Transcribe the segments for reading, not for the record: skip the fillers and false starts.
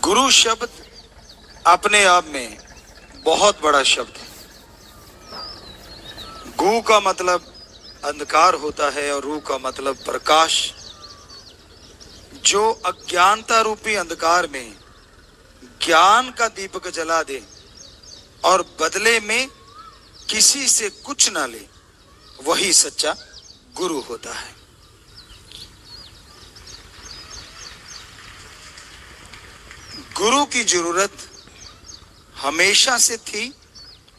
गुरु शब्द अपने आप में बहुत बड़ा शब्द है। गु का मतलब अंधकार होता है और रू का मतलब प्रकाश। जो अज्ञानता रूपी अंधकार में ज्ञान का दीपक जला दे और बदले में किसी से कुछ ना ले, वही सच्चा गुरु होता है। गुरु की जरूरत हमेशा से थी,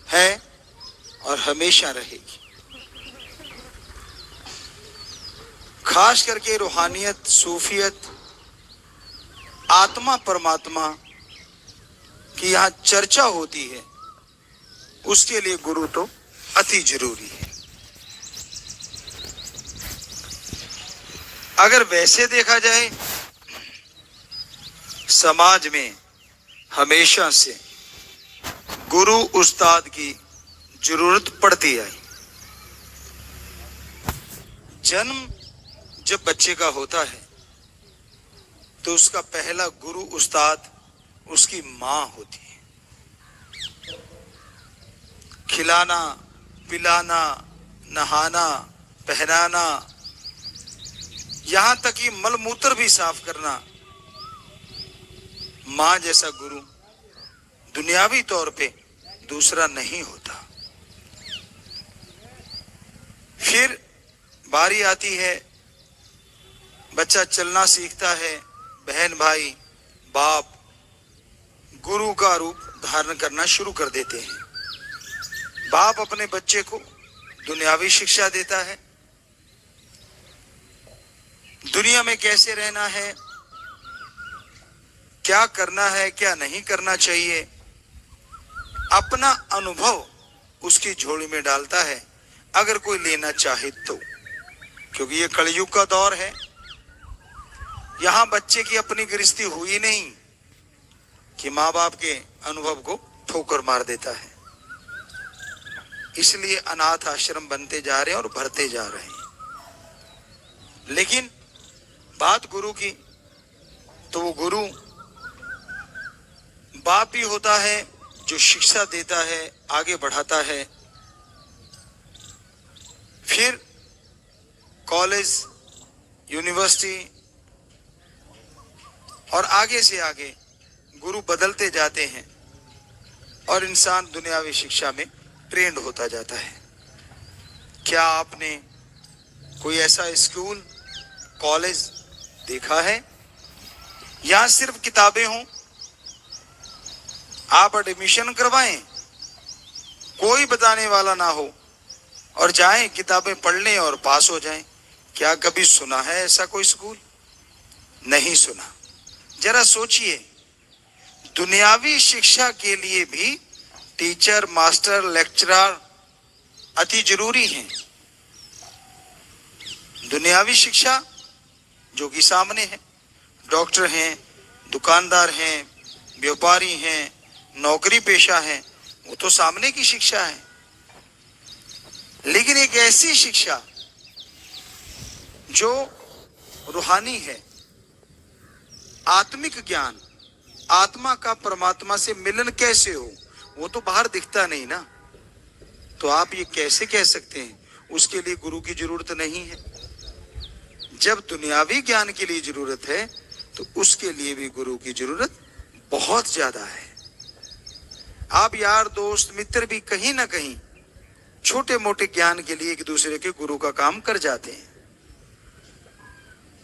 है और हमेशा रहेगी। खास करके रूहानियत, सूफियत, आत्मा परमात्मा की यहां चर्चा होती है, उसके लिए गुरु तो अति जरूरी है। अगर वैसे देखा जाए, समाज में हमेशा से गुरु उस्ताद की जरूरत पड़ती आई। जन्म जब बच्चे का होता है तो उसका पहला गुरु उस्ताद उसकी मां होती है। खिलाना, पिलाना, नहाना, पहनाना, यहां तक कि मलमूत्र भी साफ करना, मां जैसा गुरु दुनियावी तौर पे दूसरा नहीं होता। फिर बारी आती है, बच्चा चलना सीखता है, बहन भाई, बाप गुरु का रूप धारण करना शुरू कर देते हैं। बाप अपने बच्चे को दुनियावी शिक्षा देता है, दुनिया में कैसे रहना है, क्या करना है, क्या नहीं करना चाहिए, अपना अनुभव उसकी झोली में डालता है, अगर कोई लेना चाहे तो। क्योंकि ये कलयुग का दौर है, यहां बच्चे की अपनी गृहस्थी हुई नहीं कि मां बाप के अनुभव को ठोकर मार देता है। इसलिए अनाथ आश्रम बनते जा रहे हैं और भरते जा रहे हैं। लेकिन बात गुरु की, तो वो गुरु बाप ही होता है जो शिक्षा देता है, आगे बढ़ाता है। फिर कॉलेज, यूनिवर्सिटी और आगे से आगे गुरु बदलते जाते हैं और इंसान दुनियावी शिक्षा में ट्रेंड होता जाता है। क्या आपने कोई ऐसा स्कूल, कॉलेज देखा है यहां सिर्फ किताबें हों, आप एडमिशन करवाएं, कोई बताने वाला ना हो और जाएं, किताबें पढ़ लें और पास हो जाएं? क्या कभी सुना है ऐसा कोई स्कूल? नहीं सुना। जरा सोचिए, दुनियावी शिक्षा के लिए भी टीचर, मास्टर, लेक्चरर अति जरूरी हैं। दुनियावी शिक्षा जो कि सामने है, डॉक्टर हैं, दुकानदार हैं, व्यापारी हैं, नौकरी पेशा है, वो तो सामने की शिक्षा है। लेकिन एक ऐसी शिक्षा जो रूहानी है, आत्मिक ज्ञान, आत्मा का परमात्मा से मिलन कैसे हो, वो तो बाहर दिखता नहीं ना। तो आप ये कैसे कह सकते हैं उसके लिए गुरु की जरूरत नहीं है? जब दुनियावी ज्ञान के लिए जरूरत है तो उसके लिए भी गुरु की जरूरत बहुत ज्यादा है। आप यार, दोस्त, मित्र भी कहीं ना कहीं छोटे मोटे ज्ञान के लिए एक दूसरे के गुरु का काम कर जाते हैं।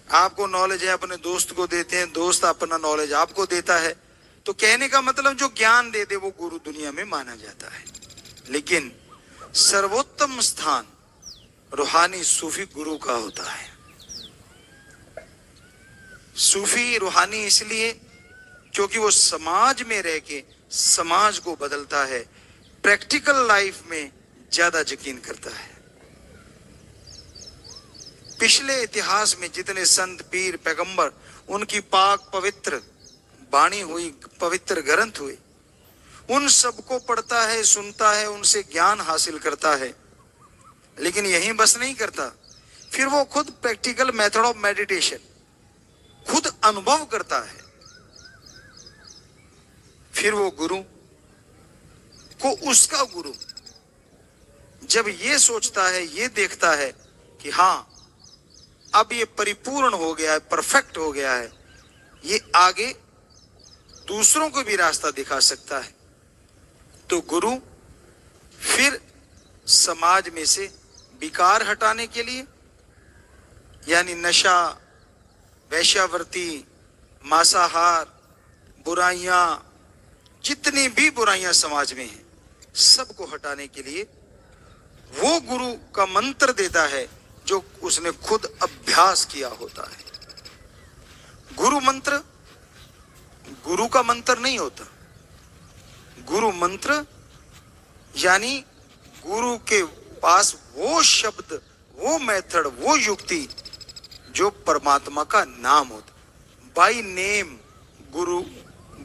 आपको नॉलेज है, अपने दोस्त को देते हैं, दोस्त अपना नॉलेज आपको देता है। तो कहने का मतलब जो ज्ञान दे दे वो गुरु दुनिया में माना जाता है। लेकिन सर्वोत्तम स्थान रूहानी सूफी गुरु का होता है। सूफी रूहानी इसलिए क्योंकि वो समाज में रह के समाज को बदलता है, प्रैक्टिकल लाइफ में ज्यादा यकीन करता है। पिछले इतिहास में जितने संत, पीर, पैगंबर, उनकी पाक पवित्र बाणी हुई, पवित्र ग्रंथ हुए, उन सबको पढ़ता है, सुनता है, उनसे ज्ञान हासिल करता है। लेकिन यहीं बस नहीं करता, फिर वो खुद प्रैक्टिकल मेथड ऑफ मेडिटेशन खुद अनुभव करता है। फिर वो गुरु को उसका गुरु जब ये सोचता है, ये देखता है कि हाँ अब ये परिपूर्ण हो गया है, परफेक्ट हो गया है, ये आगे दूसरों को भी रास्ता दिखा सकता है, तो गुरु फिर समाज में से विकार हटाने के लिए, यानी नशा, वैश्यावृत्ति, मांसाहार, बुराइयां, जितनी भी बुराइयां समाज में हैं, सबको हटाने के लिए वो गुरु का मंत्र देता है जो उसने खुद अभ्यास किया होता है। गुरु मंत्र गुरु का मंत्र नहीं होता। गुरु मंत्र यानी गुरु के पास वो शब्द, वो मेथड, वो युक्ति जो परमात्मा का नाम होता। बाय नेम गुरु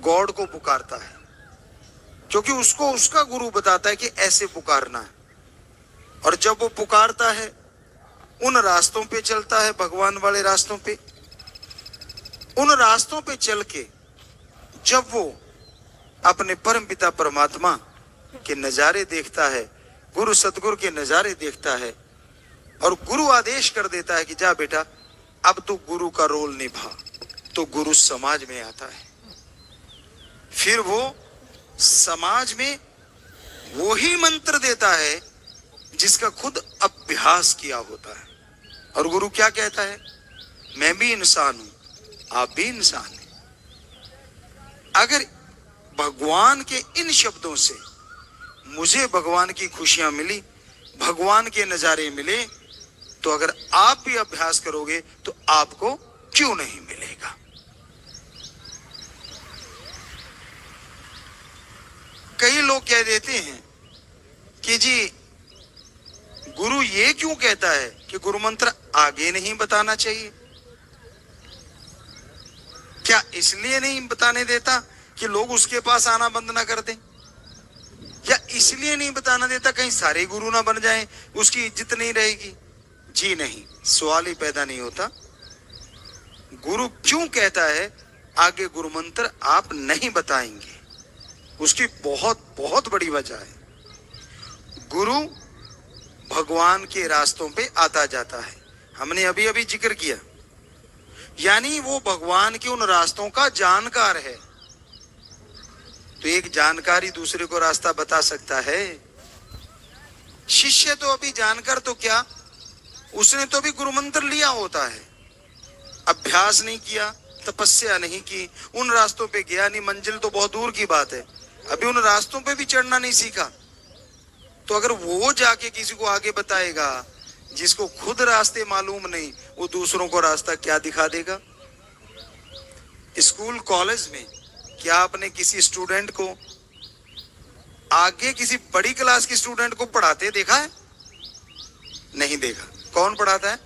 गॉड को पुकारता है, क्योंकि उसको उसका गुरु बताता है कि ऐसे पुकारना है। और जब वो पुकारता है, उन रास्तों पे चलता है, भगवान वाले रास्तों पे, उन रास्तों पे चल के जब वो अपने परम पिता परमात्मा के नजारे देखता है, गुरु सतगुरु के नजारे देखता है, और गुरु आदेश कर देता है कि जा बेटा अब तू गुरु का रोल निभा, तो गुरु समाज में आता है। फिर वो समाज में वो ही मंत्र देता है जिसका खुद अभ्यास किया होता है। और गुरु क्या कहता है? मैं भी इंसान हूं, आप भी इंसान हैं। अगर भगवान के इन शब्दों से मुझे भगवान की खुशियां मिली, भगवान के नजारे मिले, तो अगर आप भी अभ्यास करोगे तो आपको क्यों नहीं मिलेगा? कई लोग कह देते हैं कि जी गुरु ये क्यों कहता है कि गुरु मंत्र आगे नहीं बताना चाहिए? क्या इसलिए नहीं बताने देता कि लोग उसके पास आना बंद ना कर दें? या इसलिए नहीं बताना देता कहीं सारे गुरु ना बन जाएं, उसकी इज्जत नहीं रहेगी? जी नहीं, सवाल ही पैदा नहीं होता। गुरु क्यों कहता है आगे गुरु मंत्र आप नहीं बताएंगे, उसकी बहुत बहुत बड़ी वजह है। गुरु भगवान के रास्तों पे आता जाता है, हमने अभी अभी जिक्र किया, यानी वो भगवान के उन रास्तों का जानकार है। तो एक जानकारी दूसरे को रास्ता बता सकता है। शिष्य तो अभी जानकर तो क्या, उसने तो अभी गुरु मंत्र लिया होता है, अभ्यास नहीं किया, तपस्या नहीं की, उन रास्तों पे गया नहीं, मंजिल तो बहुत दूर की बात है, अभी उन रास्तों पे भी चढ़ना नहीं सीखा। तो अगर वो जाके किसी को आगे बताएगा, जिसको खुद रास्ते मालूम नहीं, वो दूसरों को रास्ता क्या दिखा देगा? स्कूल कॉलेज में क्या आपने किसी स्टूडेंट को आगे किसी बड़ी क्लास के स्टूडेंट को पढ़ाते देखा है? नहीं देखा। कौन पढ़ाता है?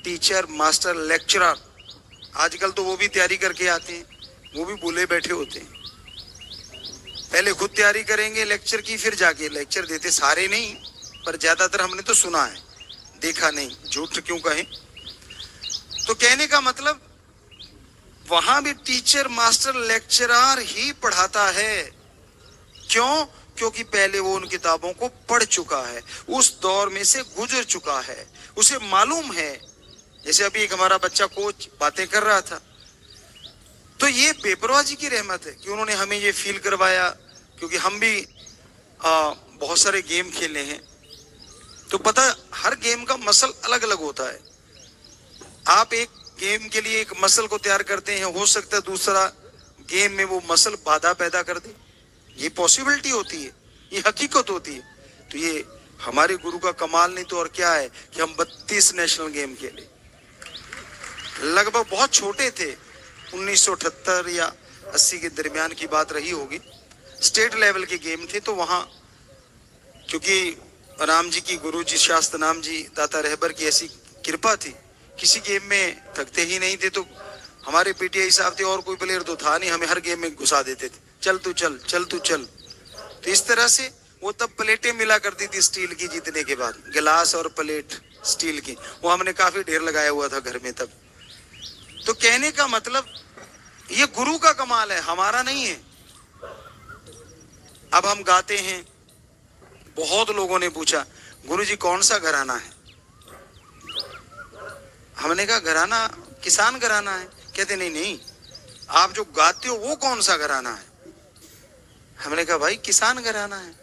Teacher, master, lecturer. आजकल तो वो भी तैयारी करके आते हैं, वो भी भूले बैठे होते हैं। पहले खुद तैयारी करेंगे लेक्चर की, फिर जाके लेक्चर देते। सारे नहीं, पर ज्यादातर हमने तो सुना है, देखा नहीं, झूठ क्यों कहें। तो कहने का मतलब वहां भी टीचर, मास्टर, लेक्चरर ही पढ़ाता है। क्यों? क्योंकि पहले वो उन किताबों को पढ़ चुका है, उस दौर में से गुजर चुका है, उसे मालूम है। जैसे अभी एक हमारा बच्चा कोच बातें कर रहा था, तो ये बेपरवाही की रहमत है कि उन्होंने हमें ये फील करवाया, क्योंकि हम भी बहुत सारे गेम खेले हैं, तो पता हर गेम का मसल अलग अलग होता है। आप एक गेम के लिए एक मसल को तैयार करते हैं, हो सकता है दूसरा गेम में वो मसल बाधा पैदा कर दे। ये पॉसिबिलिटी होती है, ये हकीकत होती है। तो ये हमारे गुरु का कमाल नहीं तो और क्या है कि हम 32 नेशनल गेम खेले। लगभग बहुत छोटे थे, 1978 या 80 के दरमियान की बात रही होगी। स्टेट लेवल के गेम थे, तो वहां क्योंकि राम जी की, गुरु जी शास्त्र नाम जी दाता रहबर की ऐसी कृपा थी, किसी गेम में थकते ही नहीं थे। तो हमारे पीटीआई साहब थे, और कोई प्लेयर तो था नहीं, हमें हर गेम में घुसा देते थे, चल तू चल, चल तू चल। तो इस तरह से वो तब प्लेटें मिला करती थी स्टील की, जीतने के बाद गिलास और प्लेट स्टील की, वो हमने काफी ढेर लगाया हुआ था घर में तब। तो कहने का मतलब ये गुरु का कमाल है, हमारा नहीं है। अब हम गाते हैं, बहुत लोगों ने पूछा गुरुजी कौन सा घराना है। हमने कहा घराना किसान घराना है। कहते नहीं नहीं, आप जो गाते हो वो कौन सा घराना है। हमने कहा भाई किसान घराना है।